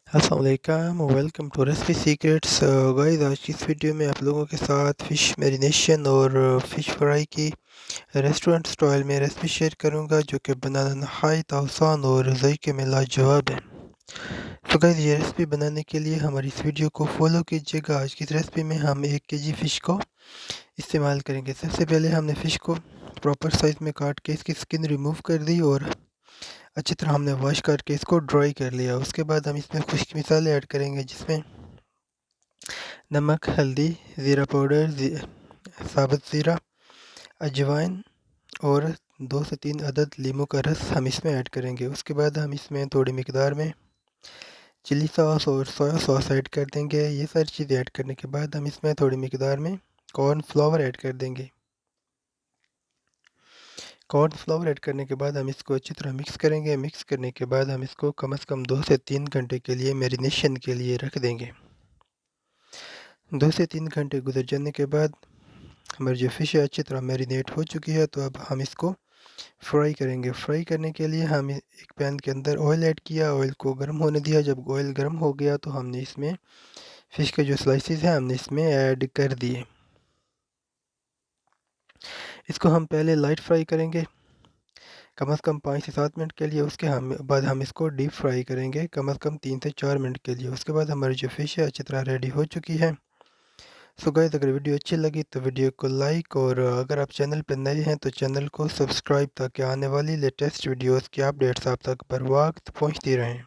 अस्सलाम वालेकुम, welcome to recipe secrets. Guys, आज की इस वीडियो में आप लोगों के साथ फ़िश मैरिनेशन और फ़िश फ्राई की रेस्टोरेंट स्टाइल में रेसिपी शेयर करूंगा, जो कि बनाना नहायत आसान और जायके में लाजवाब है। तो गाइस, ये रेसिपी बनाने के लिए हमारी इस वीडियो को फॉलो कीजिएगा। आज की इस रेसिपी में हम 1 केजी फ़िश को इस्तेमाल करेंगे। सबसे पहले हमने फ़िश को प्रॉपर साइज़ में काट के इसकी स्किन रिमूव कर दी और अच्छी तरह हमने वॉश करके इसको ड्राई कर लिया। उसके बाद हम इसमें खुश्क मसाले ऐड करेंगे, जिसमें नमक, हल्दी, ज़ीरा पाउडर, साबुत ज़ीरा, अजवाइन और 2 से 3 अदद लीमू का रस हम इसमें ऐड करेंगे। उसके बाद हम इसमें थोड़ी मिकदार में चिली सॉस और सोया सॉस ऐड कर देंगे। ये सारी चीज़ें ऐड करने के बाद हम इसमें थोड़ी मिकदार में कॉर्न फ्लावर ऐड कर देंगे। कॉर्न फ्लावर ऐड करने के बाद हम इसको अच्छी तरह मिक्स करेंगे। मिक्स करने के बाद हम इसको कम से कम 2 से 3 घंटे के लिए मैरिनेशन के लिए रख देंगे। 2 से 3 घंटे गुजर जाने के बाद हमारी जो फ़िश है अच्छी तरह मैरिनेट हो चुकी है। तो अब हम इसको फ्राई करेंगे। फ्राई करने के लिए हम एक पैन के अंदर ऑयल ऐड किया, ऑयल को गर्म होने दिया। जब ऑयल गर्म हो गया तो हमने इसमें फ़िश के जो स्लाइसेस हैं हमने इसमें ऐड कर दिए। इसको हम पहले लाइट फ्राई करेंगे कम से कम 5 से 7 मिनट के लिए। उसके बाद हम इसको डीप फ्राई करेंगे कम से कम 3 से 4 मिनट के लिए। उसके बाद हमारी जो फ़िश है अच्छी तरह रेडी हो चुकी है। सो गाइस, अगर वीडियो अच्छी लगी तो वीडियो को लाइक, और अगर आप चैनल पर नए हैं तो चैनल को सब्सक्राइब, ताकि आने वाली लेटेस्ट वीडियोस की अपडेट्स आप तक बर वक्त पहुंचती रहें।